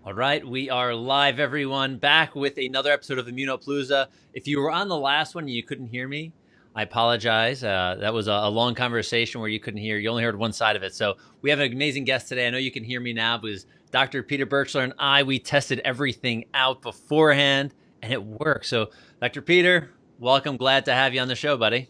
All right, we are live, everyone, back with another episode of Immuno-Palooza. If you were on the last one and you couldn't hear me, I apologize. That was a long conversation where you couldn't hear. You only heard one side of it. So we have an amazing guest today. I know you can hear me now because Dr. Peter Birchler and we tested everything out beforehand, and it worked. So, Dr. Peter, welcome. Glad to have you on the show, buddy.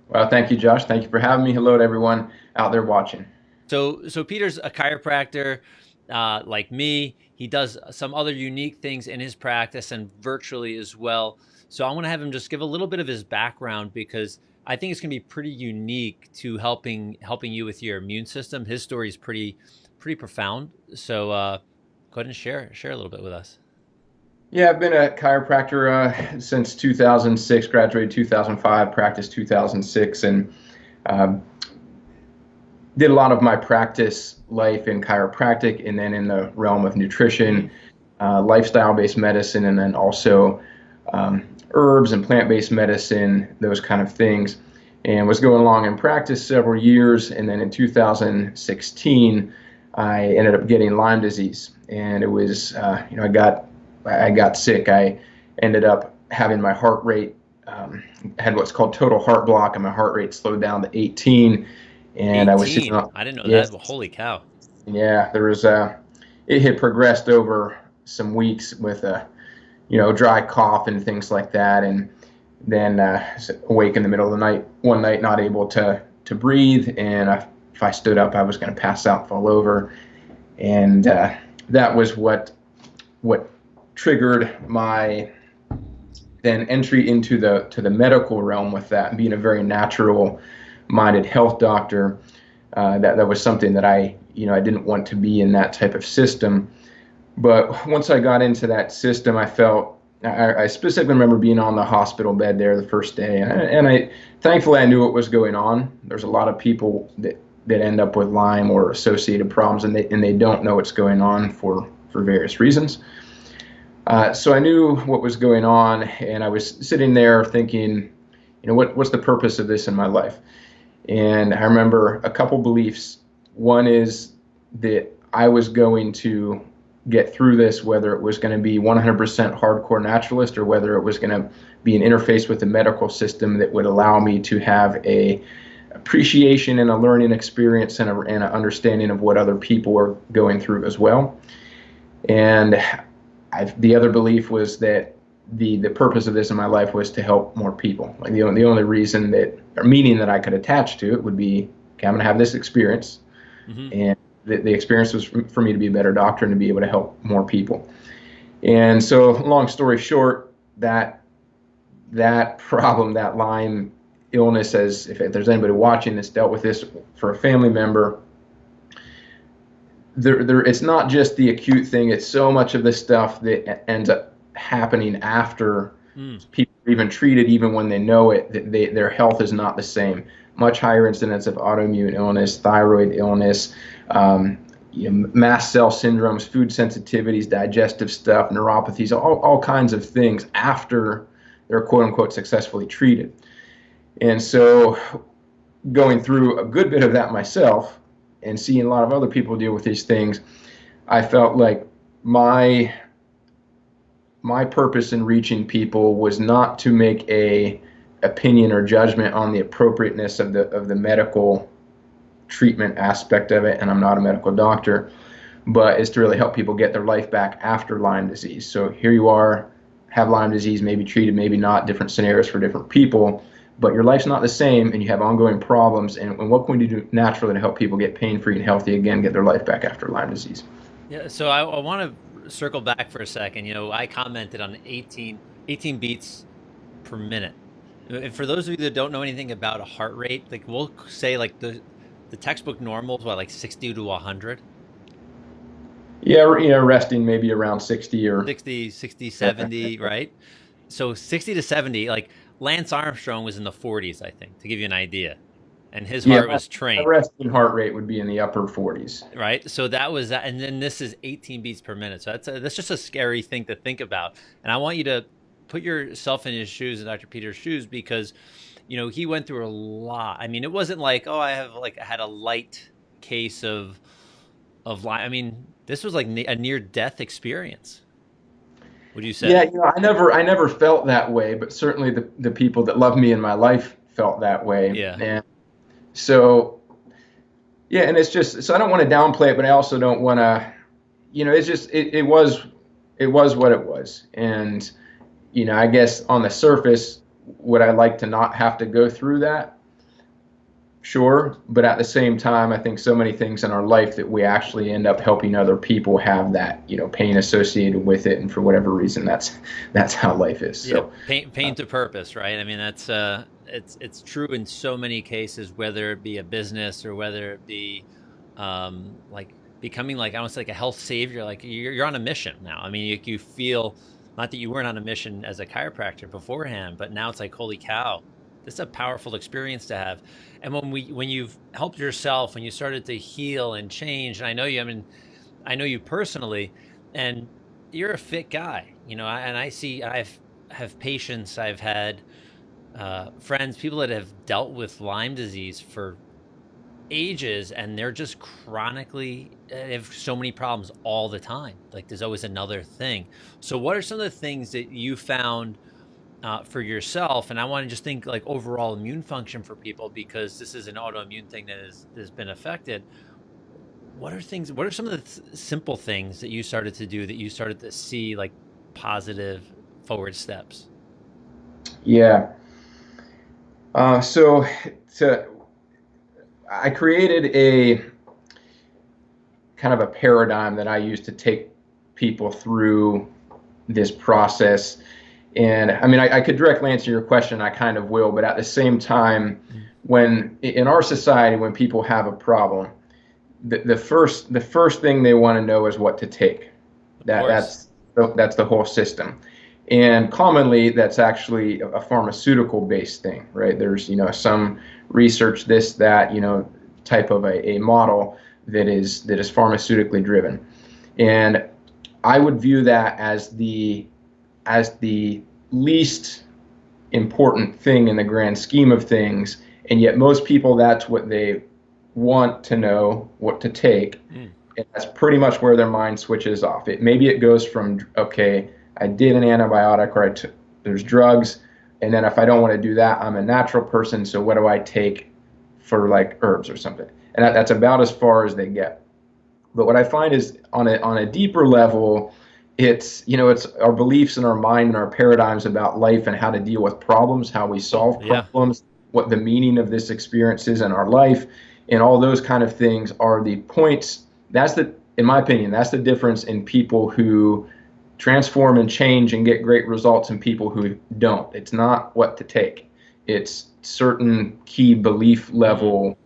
Well, thank you, Josh. Thank you for having me. Hello to everyone out there watching. So Peter's a chiropractor, like me. He does some other unique things in his practice and virtually as well. So I want to have him just give a little bit of his background because I think it's going to be pretty unique to helping you with your immune system. His story is pretty profound. So go ahead and share a little bit with us. Yeah, I've been a chiropractor since 2006, graduated 2005, practiced 2006, and um, did a lot of my practice life in chiropractic and then in the realm of nutrition, lifestyle-based medicine, and then also herbs and plant-based medicine, those kind of things. And was going along in practice several years, and then in 2016, I ended up getting Lyme disease, and it was, I got sick. I ended up having my heart rate had what's called total heart block, and my heart rate slowed down to 18. And I was sitting 18. on, I didn't know that. yes, Well, holy cow. yeah, there was it had progressed over some weeks with a, dry cough and things like that. And then awake in the middle of the night, one night, not able to breathe. And if I stood up, I was going to pass out, fall over. And that was what triggered my then entry into the medical realm with that, being a very natural minded health doctor. That was something that I didn't want to be in that type of system. But once I got into that system, I specifically remember being on the hospital bed there the first day, and I thankfully I knew what was going on. There's a lot of people that end up with Lyme or associated problems, and they don't know what's going on for various reasons. So I knew what was going on, and I was sitting there thinking, what's the purpose of this in my life? And I remember a couple beliefs. One is that I was going to get through this, whether it was going to be 100% hardcore naturalist or whether it was going to be an interface with the medical system that would allow me to have a appreciation and a learning experience and an understanding of what other people are going through as well. And the other belief was that the purpose of this in my life was to help more people. Like the only reason that or meaning that I could attach to it would be, okay, I'm going to have this experience, Hmm. and the experience was for me to be a better doctor and to be able to help more people. And so, long story short, that problem, that Lyme illness, as if there's anybody watching that's dealt with this for a family member, it's not just the acute thing. It's so much of the stuff that ends up happening after Mm. people are even treated, even when they know it, that their health is not the same. Much higher incidence of autoimmune illness, thyroid illness, mast cell syndromes, food sensitivities, digestive stuff, neuropathies, all kinds of things after they're quote unquote successfully treated. And so, going through a good bit of that myself and seeing a lot of other people deal with these things, I felt like my purpose in reaching people was not to make a opinion or judgment on the appropriateness of the medical treatment aspect of it, and I'm not a medical doctor, but is to really help people get their life back after Lyme disease. So here you are, have Lyme disease, maybe treated, maybe not, different scenarios for different people, but your life's not the same and you have ongoing problems, and what can we do naturally to help people get pain-free and healthy again, get their life back after Lyme disease? Yeah, so I want to circle back for a second. I commented on 18 beats per minute. And for those of you that don't know anything about a heart rate, like we'll say like the textbook normal is what, like 60 to 100? Yeah, resting maybe around 60 or 60, 70, right? So 60 to 70, like Lance Armstrong was in the 40s, I think, to give you an idea. And his yeah, heart was my trained, resting heart rate would be in the upper 40s. right? So that was that, and then this is 18 beats per minute. So that's just a scary thing to think about. And I want you to put yourself in his shoes, in Dr. Peter's shoes, because he went through a lot. I mean, it wasn't like, oh, I had a light case of Lyme. I mean, This was like a near death experience. Would you Yeah, say? I never felt that way, but certainly the people that love me in my life felt that way. Yeah. And so, yeah, and it's just, so I don't want to downplay it, but I also don't want to, it's just, it was what it was. And, I guess on the surface, would I like to not have to go through that? Sure. But at the same time, I think so many things in our life that we actually end up helping other people have that, pain associated with it. And for whatever reason, that's how life is. Yeah, So, pain to purpose, right? I mean, that's it's true in so many cases, whether it be a business or whether it be like becoming like almost like a health savior. Like you're on a mission now. I mean, you feel not that you weren't on a mission as a chiropractor beforehand, but now it's like, holy cow, this is a powerful experience to have. And when you've helped yourself, when you started to heal and change, and I know you, I mean, I know you personally, and you're a fit guy, and I see I've have patients, I've had friends, people that have dealt with Lyme disease for ages, and they're just chronically they have so many problems all the time. Like there's always another thing. So, what are some of the things that you found for yourself? And I want to just think like overall immune function for people because this is an autoimmune thing that has been affected. What are some of the simple things that you started to do that you started to see like positive forward steps? yeah. So to I created a kind of a paradigm that I use to take people through this process. And I mean, I could directly answer your question. I kind of will, but at the same time, Mm. when in our society, when people have a problem, the first thing they want to know is what to take. Of That course. that's the whole system. And commonly, that's actually a pharmaceutical based thing, right? There's some research, this, that, type of a model that is pharmaceutically driven. And I would view that as the least important thing in the grand scheme of things. And yet most people, that's what they want to know, what to take. Mm. And that's pretty much where their mind switches off. Maybe it goes from, okay, I did an antibiotic, or there's drugs, and then if I don't want to do that, I'm a natural person, so what do I take for like herbs or something? And that's about as far as they get. But what I find is on a deeper level, it's our beliefs and our mind and our paradigms about life and how to deal with problems, how we solve Yeah. problems, what the meaning of this experience is in our life, and all those kind of things are the points. In my opinion, that's the difference in people who transform and change and get great results and people who don't. It's not what to take. It's certain key belief Mm. level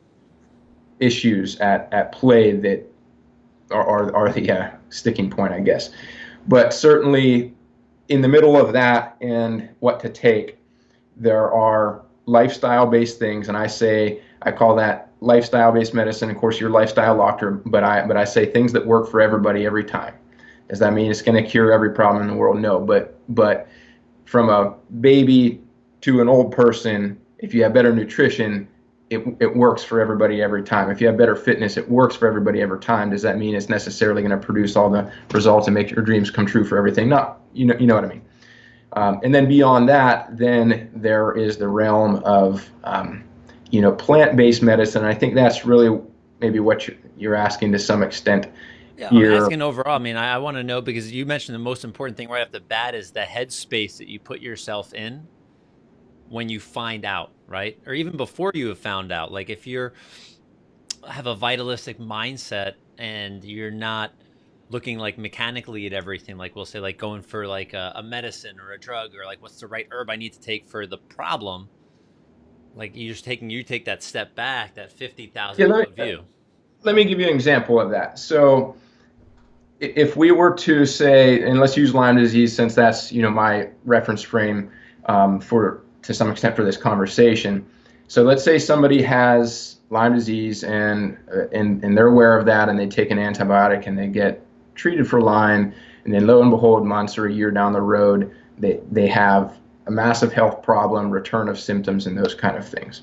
issues at play that are the sticking point, I guess. But certainly in the middle of that and what to take, there are lifestyle-based things, and I call that lifestyle-based medicine. Of course, your lifestyle doctor, but I say things that work for everybody every time. Does that mean it's going to cure every problem in the world? No, but from a baby to an old person, if you have better nutrition, it works for everybody every time. If you have better fitness, it works for everybody every time. Does that mean it's necessarily going to produce all the results and make your dreams come true for everything? No, you know what I mean. And then beyond that, then there is the realm of plant-based medicine. I think that's really maybe what you're asking to some extent Yeah, I'm here. asking overall. I mean, I want to know because you mentioned the most important thing right off the bat is the headspace that you put yourself in when you find out, right? Or even before you have found out. Like if you're have a vitalistic mindset and you're not looking like mechanically at everything, like we'll say like going for like a medicine or a drug or like what's the right herb I need to take for the problem. Like you take that step back, that Yeah, 50,000 foot view. let me give you an example of that. So if we were to say, and let's use Lyme disease since that's my reference frame for to some extent for this conversation. So let's say somebody has Lyme disease and they're aware of that and they take an antibiotic and they get treated for Lyme, and then lo and behold, months or a year down the road, they have a massive health problem, return of symptoms, and those kind of things.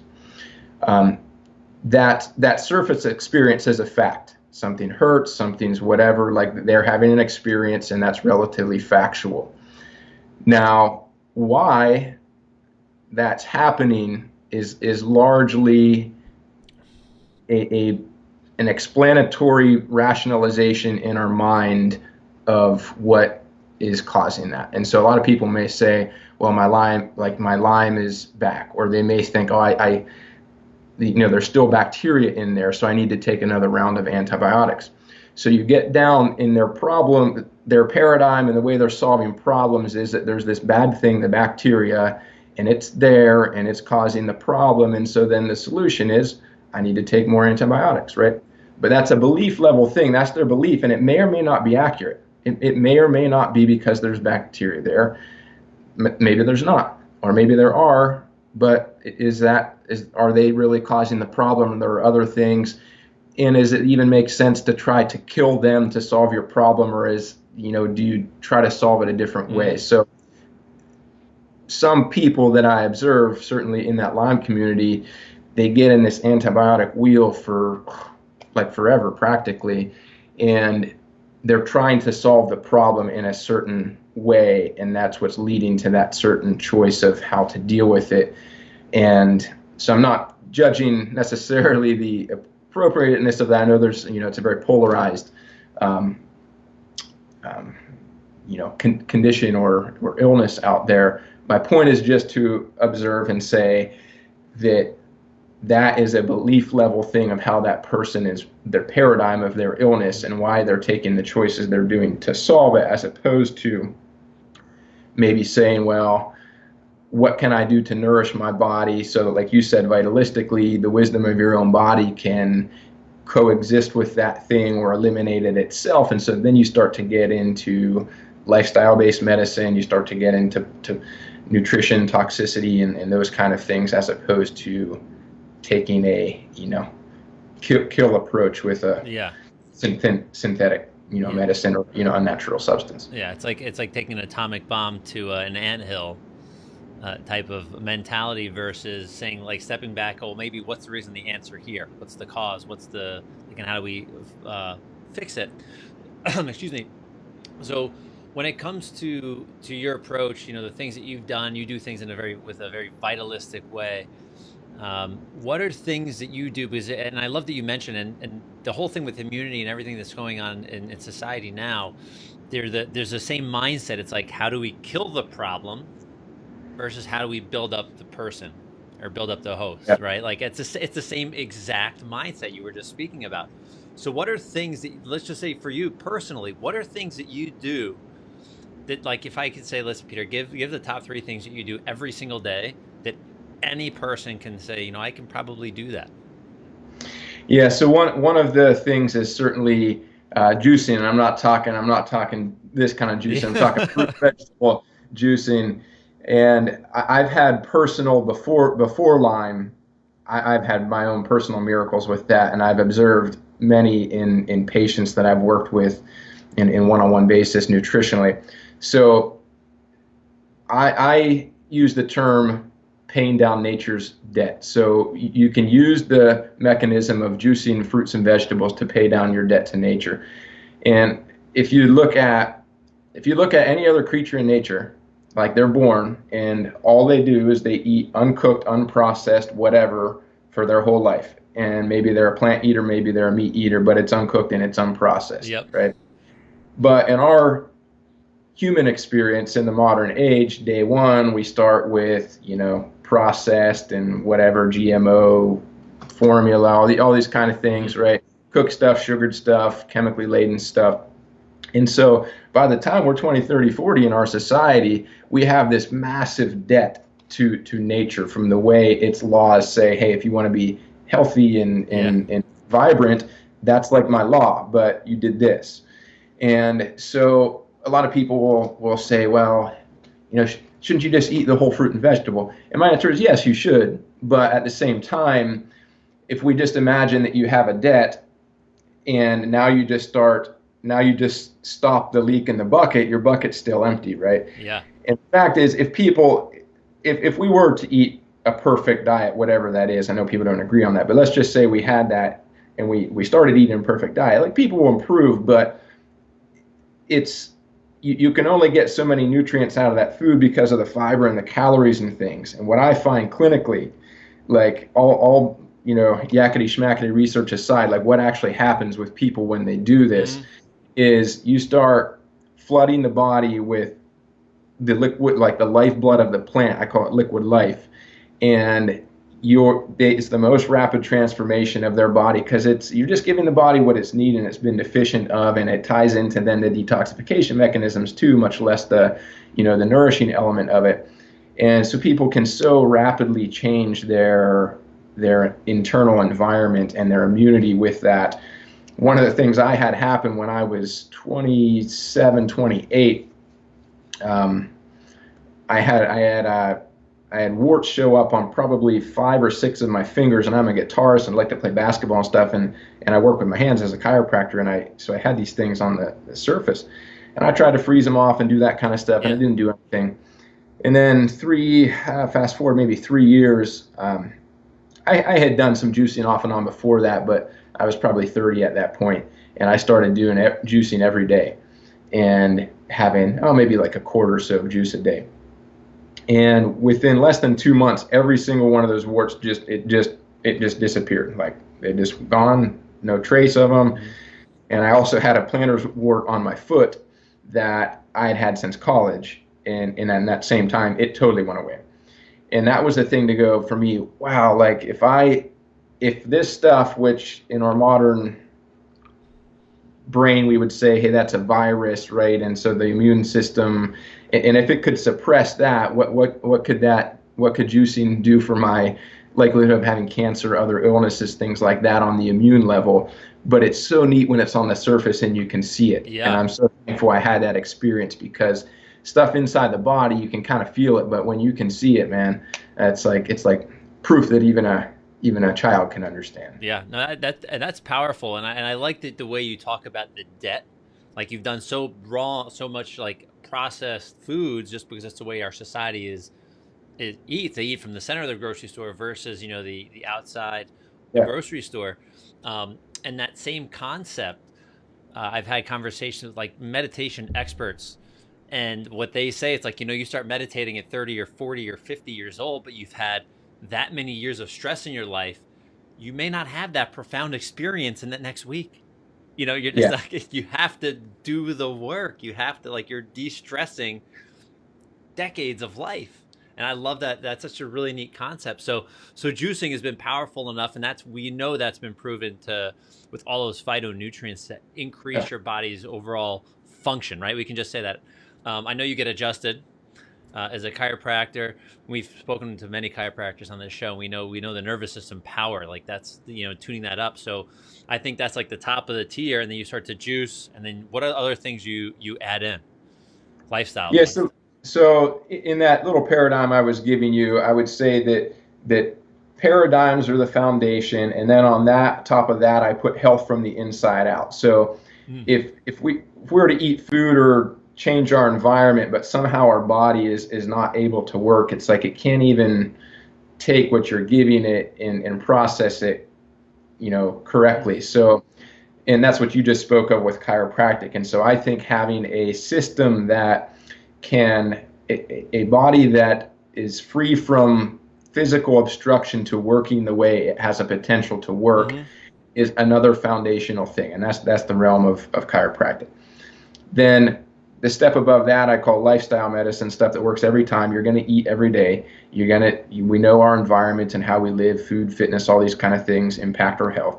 That surface experience is a fact. something hurts, something's whatever, like they're having an experience, and that's relatively factual. Now, why that's happening is largely a an explanatory rationalization in our mind of what is causing that. And so a lot of people may say, well, my Lyme is back, or they may think, oh, there's still bacteria in there, so I need to take another round of antibiotics. So you get down in their problem, their paradigm, and the way they're solving problems is that there's this bad thing, the bacteria, and it's there and it's causing the problem. And so then the solution is I need to take more antibiotics, right? But that's a belief level thing. That's their belief, and it may or may not be accurate. It may or may not be because there's bacteria there. Maybe there's not, or maybe there are. But are they really causing the problem? And there are other things. And does it even make sense to try to kill them to solve your problem, or do you try to solve it a different way? So some people that I observe, certainly in that Lyme community, they get in this antibiotic wheel for like forever practically, and they're trying to solve the problem in a certain way, and that's what's leading to that certain choice of how to deal with it. And so I'm not judging necessarily the appropriateness of that. I know there's, it's a very polarized condition or illness out there. My point is just to observe and say that is a belief level thing of how that person is, their paradigm of their illness, and why they're taking the choices they're doing to solve it, as opposed to maybe saying, well, what can I do to nourish my body so that, like you said, vitalistically, the wisdom of your own body can coexist with that thing or eliminate it itself. And so then you start to get into lifestyle-based medicine, you start to get into nutrition, toxicity, and those kind of things, as opposed to taking a kill approach with a synthetic medicine or unnatural substance. Yeah, it's like taking an atomic bomb to an anthill type of mentality versus saying, like, stepping back. Oh, maybe what's the reason, the answer here? What's the cause? What's the and how do we fix it? Excuse me. So when it comes to your approach, the things that you've done, you do things with a very vitalistic way. What are things that you do? And I love that you mentioned, and the whole thing with immunity and everything that's going on in society now, there's the same mindset. It's like, how do we kill the problem versus how do we build up the person or build up the host, right? Like it's the same exact mindset you were just speaking about. So what are things that, let's just say for you personally, what are things that you do that, like, if I could say, listen, Peter, give the top 3 things that you do every single day that any person can say, I can probably do that? Yeah. So one of the things is certainly juicing, and I'm not talking this kind of juicing. I'm talking fruit vegetable juicing. And I've had personal before Lyme. I've had my own personal miracles with that, and I've observed many in patients that I've worked with in one-on-one basis nutritionally. So I use the term paying down nature's debt. So you can use the mechanism of juicing fruits and vegetables to pay down your debt to nature. And if you look at any other creature in nature, like, they're born and all they do is they eat uncooked, unprocessed, whatever for their whole life. And maybe they're a plant eater, maybe they're a meat eater, but it's uncooked and it's unprocessed. Yep. Right? But in our human experience in the modern age, day one, we start with, processed and whatever, GMO formula, all these kind of things, right? Cooked stuff, sugared stuff, chemically laden stuff. And so by the time we're 20, 30, 40 in our society, we have this massive debt to nature from the way its laws say, hey, if you want to be healthy and vibrant, that's like my law, but you did this. And so a lot of people will say, well, shouldn't you just eat the whole fruit and vegetable? And my answer is yes, you should. But at the same time, if we just imagine that you have a debt and now you just stop the leak in the bucket, your bucket's still empty, right? Yeah. And the fact is, if we were to eat a perfect diet, whatever that is, I know people don't agree on that, but let's just say we had that and we started eating a perfect diet. Like, people will improve, but it's you can only get so many nutrients out of that food because of the fiber and the calories and things. And what I find clinically, like, all yakety schmackety research aside, like, what actually happens with people when they do this is you start flooding the body with the liquid, like the lifeblood of the plant. I call it liquid life. And it's the most rapid transformation of their body, because you're just giving the body what it's needing and it's been deficient of, and it ties into then the detoxification mechanisms too, much less the nourishing element of it. And so people can so rapidly change their internal environment and their immunity with that. One of the things I had happen when I was 27, 28, I had warts show up on probably 5 or 6 of my fingers, and I'm a guitarist and like to play basketball and stuff, and I work with my hands as a chiropractor, and so I had these things on the surface, and I tried to freeze them off and do that kind of stuff, and it didn't do anything. And then fast forward maybe 3 years, I had done some juicing off and on before that, but I was probably 30 at that point, and I started doing juicing every day and having maybe like a quart or so of juice a day. And within less than 2 months, every single one of those warts just disappeared. Like, they just gone, no trace of them. And I also had a plantar's wart on my foot that I had since college, and in that same time, it totally went away. And that was the thing to go for me. Wow, like, if this stuff, which in our modern brain we would say, hey, that's a virus, right? And so the immune system, and if it could suppress that, what could juicing do for my likelihood of having cancer, other illnesses, things like that on the immune level? But it's so neat when it's on the surface and you can see it. And I'm so thankful I had that experience, because stuff inside the body, you can kind of feel it, but when you can see it, man, it's like proof that even a child can understand. Yeah, no, that's powerful, and I like the way you talk about the debt. Like, you've done so much like processed foods, just because that's the way our society eats. They eat from the center of the grocery store versus the outside the grocery store, and that same concept. I've had conversations with like meditation experts, and what they say, it's like, you start meditating at 30 or 40 or 50 years old, but you've had that many years of stress in your life, you may not have that profound experience in that next week. You're just like, you have to do the work. You have to, like, you're de-stressing decades of life. And I love that. That's such a really neat concept. So juicing has been powerful enough, and we know that's been proven with all those phytonutrients to increase your body's overall function, right? We can just say that. I know you get adjusted as a chiropractor. We've spoken to many chiropractors on this show. We know the nervous system power, like that's tuning that up. So I think that's like the top of the tier, and then you start to juice, and then what are other things you add in lifestyle? Yeah. So in that little paradigm I was giving you, I would say that paradigms are the foundation, and then on that top of that, I put health from the inside out. So if we were to eat food or change our environment, but somehow our body is not able to work, it's like it can't even take what you're giving it and process it correctly. So, and that's what you just spoke of with chiropractic. And so I think having a system that a body that is free from physical obstruction to working the way it has a potential to work is another foundational thing, and that's the realm of chiropractic. Then the step above that I call lifestyle medicine, stuff that works every time. You're going to eat every day. We know our environment and how we live, food, fitness, all these kind of things impact our health.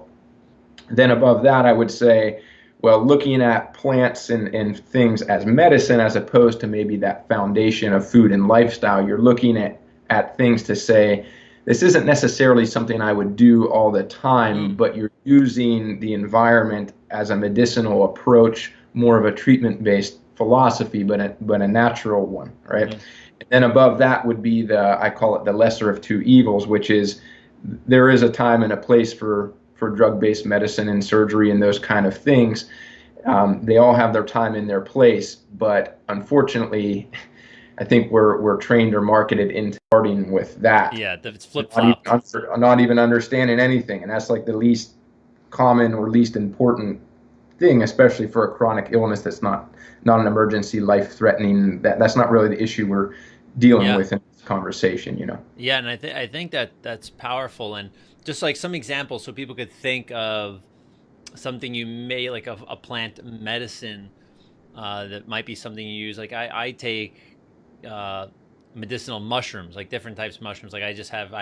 Then above that, I would say, well, looking at plants and things as medicine, as opposed to maybe that foundation of food and lifestyle, you're looking at things to say, this isn't necessarily something I would do all the time, but you're using the environment as a medicinal approach, more of a treatment-based philosophy, but a natural one, right? And then above that would be I call it the lesser of two evils, which is there is a time and a place for drug-based medicine and surgery and those kind of things. They all have their time and their place, but unfortunately, I think we're trained or marketed into starting with that. Yeah, it's flip-flopped. Not even understanding anything, and that's like the least common or least important thing, especially for a chronic illness that's not an emergency, life threatening. That's not really the issue we're dealing Yeah. with in this conversation, you know. Yeah, and I think that that's powerful, and just like some examples, so people could think of something you may like a plant medicine that might be something you use. Like I take uh, medicinal mushrooms, like different types of mushrooms. Like I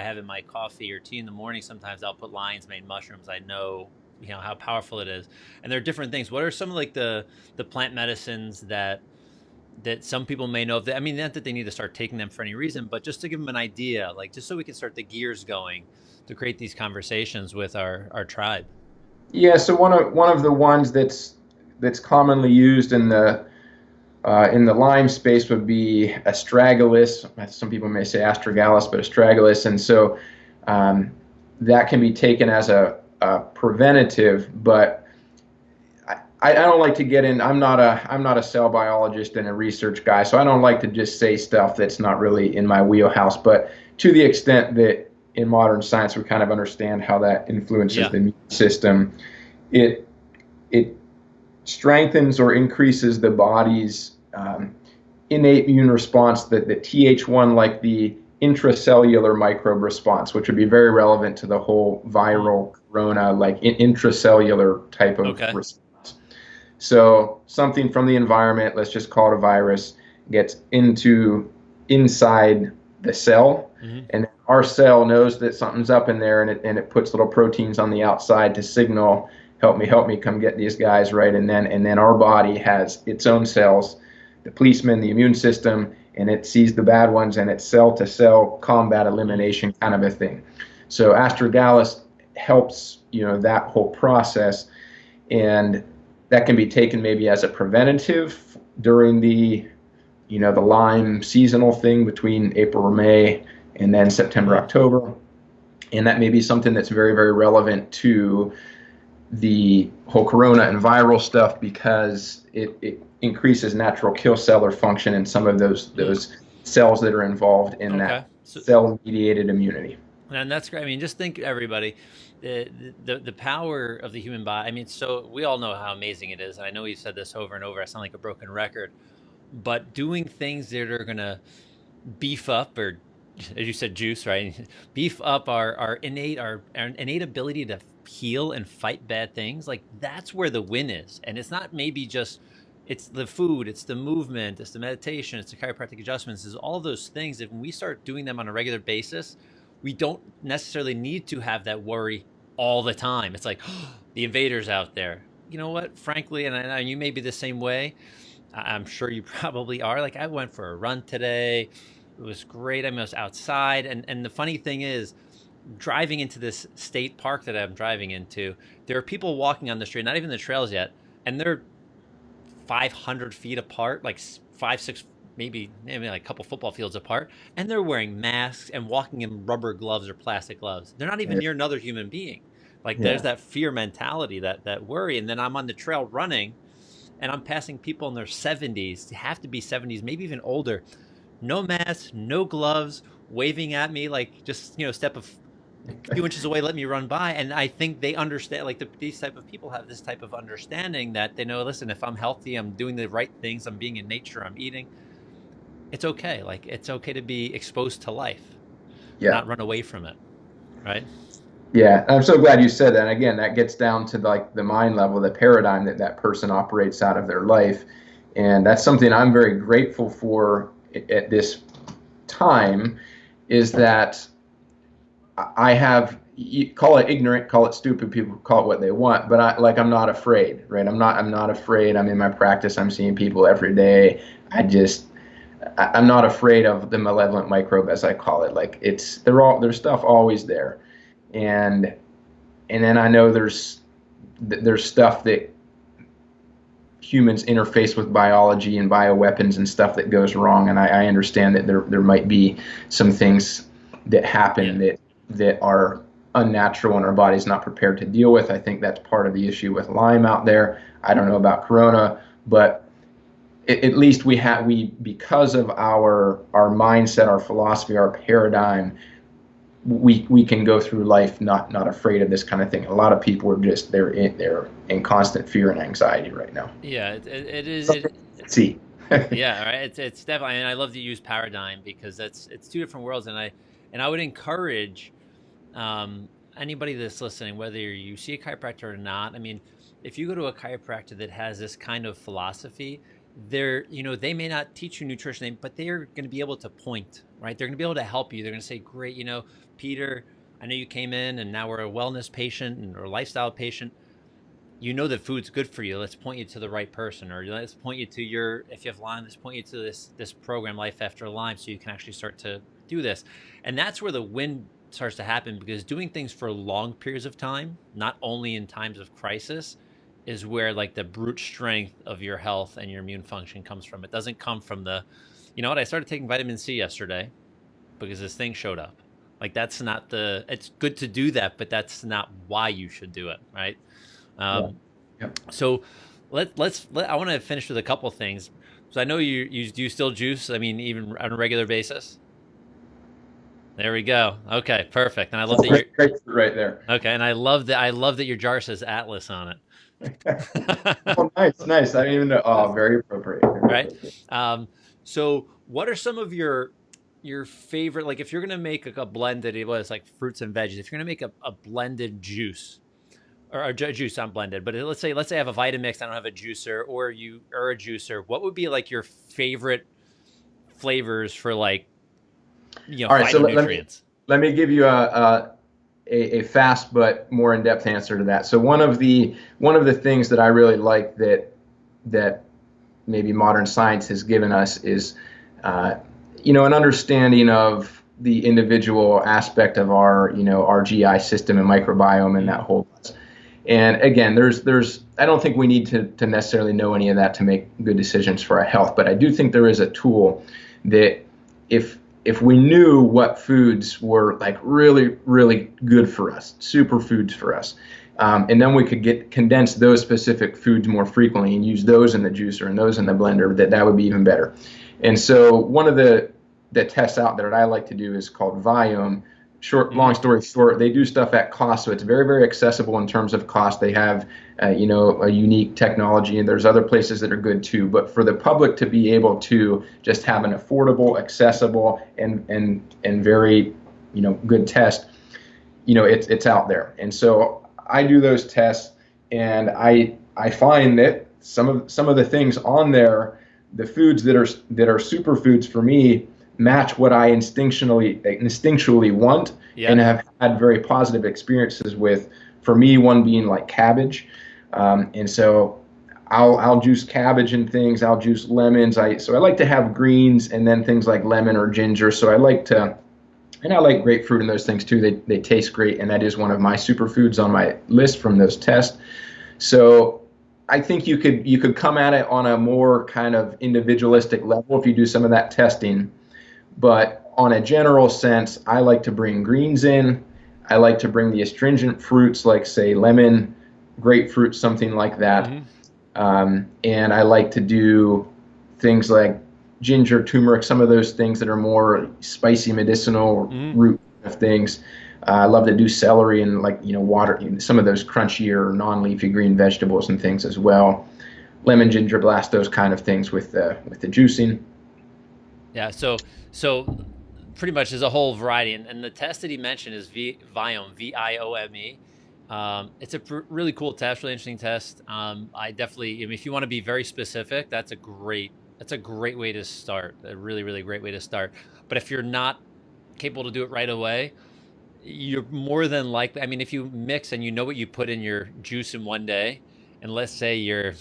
have in my coffee or tea in the morning. Sometimes I'll put lion's mane mushrooms. I know how powerful it is, and there are different things. What are some of like the plant medicines that some people may know? I mean, not that they need to start taking them for any reason, but just to give them an idea, like just so we can start the gears going to create these conversations with our tribe. Yeah, so one of the ones that's commonly used in the Lyme space would be astragalus. Some people may say astragalus, but astragalus, and so um, that can be taken as a preventative. But I don't like to get in. I'm not a cell biologist and a research guy, so I don't like to just say stuff that's not really in my wheelhouse. But to the extent that in modern science we kind of understand how that influences Yeah. the immune system, it it strengthens or increases the body's innate immune response, the Th1, like the intracellular microbe response, which would be very relevant to the whole Mm. viral corona, like intracellular type of Okay. response. So something from the environment, let's just call it a virus, gets inside the cell, Hmm. and our cell knows that something's up in there, and it puts little proteins on the outside to signal, help me, come get these guys, right? And then our body has its own cells, the policeman, the immune system, and it sees the bad ones, and it's cell to cell combat Mm. elimination kind of a thing. So astragalus helps that whole process, and that can be taken maybe as a preventative during the Lyme seasonal thing between April or May and then September, Mm. October. And that may be something that's very, very relevant to the whole corona and viral stuff, because it increases natural kill cell function in some of Mm. those cells that are involved in Okay. that So, cell mediated immunity. and that's great. I mean, just think, everybody, the power of the human body. I mean, so we all know how amazing it is, and I know we've said this over and over. I sound like a broken record, but doing things that are gonna beef up, or as you said, juice, right? Beef up our innate ability to heal and fight bad things. Like that's where the win is, and it's not maybe just. It's the food, it's the movement, it's the meditation, it's the chiropractic adjustments, it's all those things that when we start doing them on a regular basis, we don't necessarily need to have that worry all the time. It's like, oh, the invaders out there. You know what? Frankly, and you may be the same way. I'm sure you probably are. Like I went for a run today. It was great. I mean, I was outside, and the funny thing is, driving into this state park that I'm driving into, there are people walking on the street, not even the trails yet, and they're 500 feet apart, like five, six, maybe like a couple football fields apart, and they're wearing masks and walking in rubber gloves or plastic gloves. They're not even near another human being. Like there's Yeah. that fear mentality, that worry, and then I'm on the trail running, and I'm passing people in their 70s, have to be 70s, maybe even older, no mask, no gloves, waving at me like just step a few inches away, let me run by. And I think they understand, like these type of people have this type of understanding that they know, listen, if I'm healthy, I'm doing the right things, I'm being in nature, I'm eating, it's okay. Like it's okay to be exposed to life, Yeah. not run away from it, right? Yeah, I'm so glad you said that. And again, that gets down to like the mind level, the paradigm that that person operates out of their life, and that's something I'm very grateful for at this time. Is that I have, you call it ignorant, call it stupid, people call it what they want, but I'm not afraid, right? I'm not afraid. I'm in my practice. I'm seeing people every day. I'm not afraid of the malevolent microbe, as I call it. Like there's stuff always there, and then I know there's stuff that humans interface with biology and bioweapons and stuff that goes wrong, and I understand that there might be some things that happen Yeah. that are unnatural and our body's not prepared to deal with. I think that's part of the issue with Lyme out there. I don't know about Corona, but at least we because of our mindset, our philosophy, our paradigm, we can go through life not afraid of this kind of thing. A lot of people are just they're in constant fear and anxiety right now. Yeah, it is. Something to see. Yeah, all right. It's definitely. And I love that you use paradigm because it's two different worlds, and I would encourage anybody that's listening, whether you see a chiropractor or not. I mean, if you go to a chiropractor that has this kind of philosophy, they may not teach you nutrition, but they're going to be able to point, right? They're going to be able to help you. They're going to say, great, Peter, I know you came in and now we're a wellness patient or a lifestyle patient. You know that food's good for you. Let's point you to the right person, or let's point you to if you have Lyme, let's point you to this program, Life After Lyme, so you can actually start to do this. And that's where the win starts to happen, because doing things for long periods of time, not only in times of crisis, is where like the brute strength of your health and your immune function comes from. It doesn't come from I started taking vitamin C yesterday because this thing showed up. Like it's good to do that, but that's not why you should do it, right? Yeah. Yeah. So I want to finish with a couple of things. So I know you do still juice. I mean, even on a regular basis. There we go. Okay, perfect. And I love that you're great right there. Okay, and I love that your jar says Atlas on it. Oh, nice. I didn't even know. Oh, very appropriate. Right. So what are some of your favorite, like if you're gonna make a blended, it was like fruits and veggies. If you're gonna make a blended juice, or a juice, not blended, but let's say I have a Vitamix, I don't have a juicer, or you are a juicer. What would be like your favorite flavors for like, All right, so phytonutrients? let me give you a fast but more in-depth answer to that. So one of the things that I really like that maybe modern science has given us is an understanding of the individual aspect of our GI system and microbiome and that whole. And again, I don't think we need to necessarily know any of that to make good decisions for our health, but I do think there is a tool that if we knew what foods were like really, really good for us, superfoods for us, and then we could condense those specific foods more frequently and use those in the juicer and those in the blender, that would be even better. And so one of the tests out there that I like to do is called Viome. Long story short, they do stuff at cost, so it's very, very accessible in terms of cost. They have, a unique technology, and there's other places that are good too. But for the public to be able to just have an affordable, accessible, and very, good test, it's out there. And so I do those tests, and I find that some of the things on there, the foods that are superfoods for me, match what I instinctually want, and have had very positive experiences with. For me, one being like cabbage, and so I'll juice cabbage and things. I'll juice lemons. So I like to have greens and then things like lemon or ginger. So I like grapefruit and those things too. They taste great, and that is one of my superfoods on my list from those tests. So I think you could come at it on a more kind of individualistic level if you do some of that testing. But on a general sense, I like to bring greens in. I like to bring the astringent fruits, like say lemon, grapefruit, something like that. Mm-hmm. And I like to do things like ginger, turmeric, some of those things that are more spicy medicinal root of things. I love to do celery and water, some of those crunchier non-leafy green vegetables and things as well. Lemon, ginger blast, those kind of things with the juicing. Yeah, so pretty much there's a whole variety, and the test that he mentioned is Viome, Viome. It's a really cool test, really interesting test. If you want to be very specific, that's a great way to start. A really, really great way to start. But if you're not capable to do it right away, you're more than likely. I mean, if you mix and you know what you put in your juice in one day, and let's say you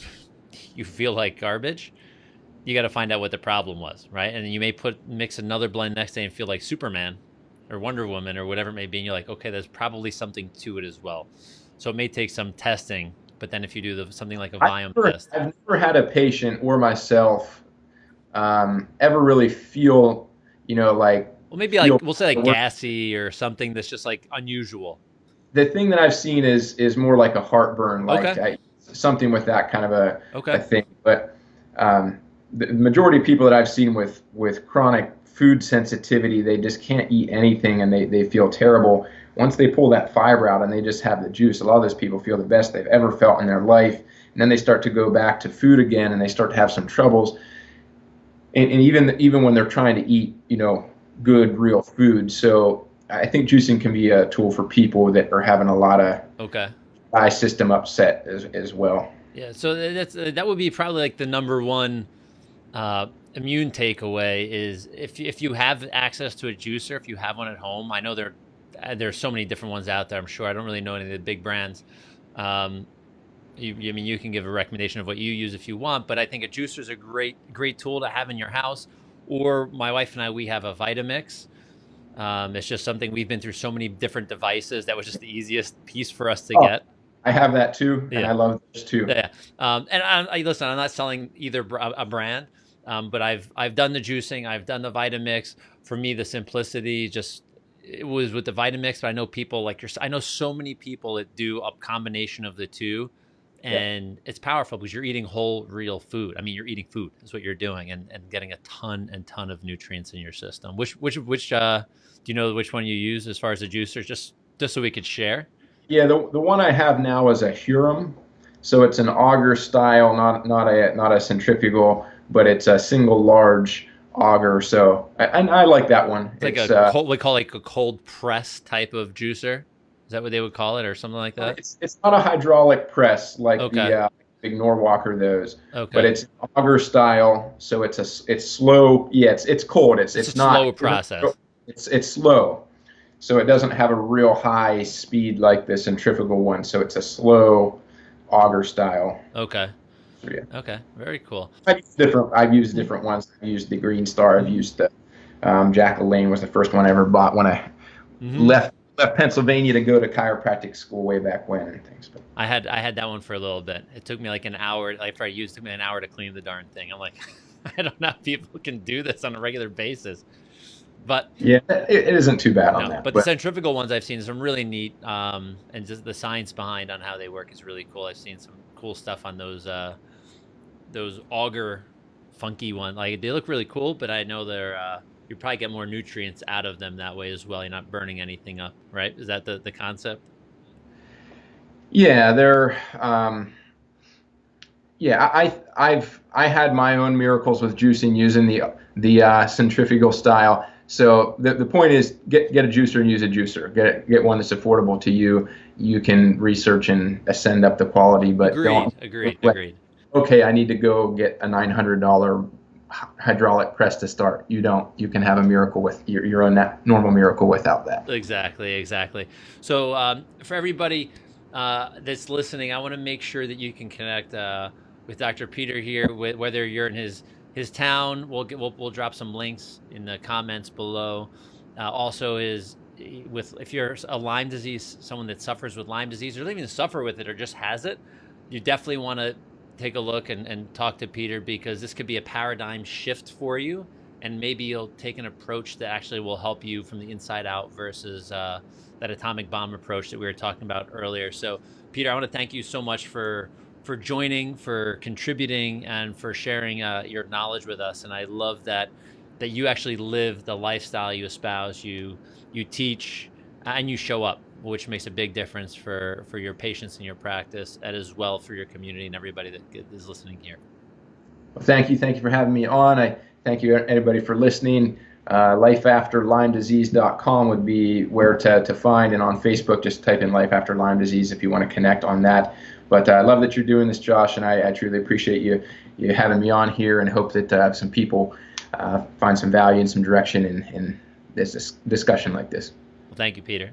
feel like garbage, you got to find out what the problem was, right? And then you may mix another blend next day and feel like Superman or Wonder Woman or whatever it may be, and you're like, okay, there's probably something to it as well. So it may take some testing, but then if you do something like a Viome test. I've never had a patient or myself ever really feel, like. Well, maybe like we'll say like gassy or something that's just like unusual. The thing that I've seen is more like a heartburn, like something with that kind of a thing. But the majority of people that I've seen with chronic food sensitivity. They just can't eat anything and they feel terrible. Once they pull that fiber out and they just have the juice, a lot of those people feel the best they've ever felt in their life. And then they start to go back to food again and they start to have some troubles. And even when they're trying to eat, good real food. So I think juicing can be a tool for people that are having a lot of eye system upset as well. Yeah, so that would be probably like the number one immune takeaway is if you have access to a juicer, if you have one at home. I know there's so many different ones out there. I'm sure I don't really know any of the big brands. You can give a recommendation of what you use if you want, but I think a juicer is a great tool to have in your house. Or my wife and I, we have a Vitamix. It's just something we've been through so many different devices. That was just the easiest piece for us to get. I have that too, and I love this too. Yeah, and listen, I'm not selling either a brand, but I've done the juicing, I've done the Vitamix. For me, the simplicity it was with the Vitamix. But I know people I know so many people that do a combination of the two, and it's powerful because you're eating whole, real food. I mean, you're eating food. That's what you're doing, and getting a ton of nutrients in your system. Which do you know which one you use as far as the juicer? Just so we could share. Yeah, the one I have now is a Huron, so it's an auger style, not a centrifugal, but it's a single large auger. So and I like that one. It's we call like a cold press type of juicer. Is that what they would call it, or something like that? It's not a hydraulic press like the big Norwalker those, but it's auger style. So it's slow. Yeah, it's cold. It's not slow process. It's slow. So it doesn't have a real high speed like the centrifugal one. So it's a slow auger style. Okay. So, yeah. Okay. Very cool. I've used different ones. I've used the Green Star. I've used the Jack LaLanne was the first one I ever bought when I left Pennsylvania to go to chiropractic school way back when and things. But I had that one for a little bit. It took me like an hour. After I used it, took me an hour to clean the darn thing. I'm like, I don't know if people can do this on a regular basis. But yeah, it isn't too bad on that. But the centrifugal ones I've seen some really neat, and just the science behind on how they work is really cool. I've seen some cool stuff on those auger funky ones. Like they look really cool, but I know you probably get more nutrients out of them that way as well. You're not burning anything up, right? Is that the concept? Yeah, they're. I had my own miracles with juicing using the centrifugal style. So the point is get a juicer and use a juicer. Get one that's affordable to you. You can research and ascend up the quality, but agreed. Okay, I need to go get a $900 hydraulic press to start. You don't. You can have a miracle with your own normal miracle without that. Exactly. So for everybody that's listening, I want to make sure that you can connect with Dr. Peter here, whether you're in his town. We'll drop some links in the comments below. Also, if you're a Lyme disease, someone that suffers with Lyme disease, or doesn't even suffer with it, or just has it, you definitely want to take a look and talk to Peter, because this could be a paradigm shift for you, and maybe you'll take an approach that actually will help you from the inside out versus that atomic bomb approach that we were talking about earlier. So, Peter, I want to thank you so much for joining, for contributing, and for sharing your knowledge with us. And I love that you actually live the lifestyle you espouse, you teach, and you show up, which makes a big difference for your patients in your practice, and as well for your community and everybody that is listening here. Well, thank you for having me on. I thank you everybody for listening. LifeAfterLymeDisease.com would be where to find, and on Facebook just type in Life After Lyme Disease if you want to connect on that. But I love that you're doing this, Josh, and I truly appreciate you having me on here, and hope that some people find some value and some direction in this discussion like this. Well, thank you, Peter.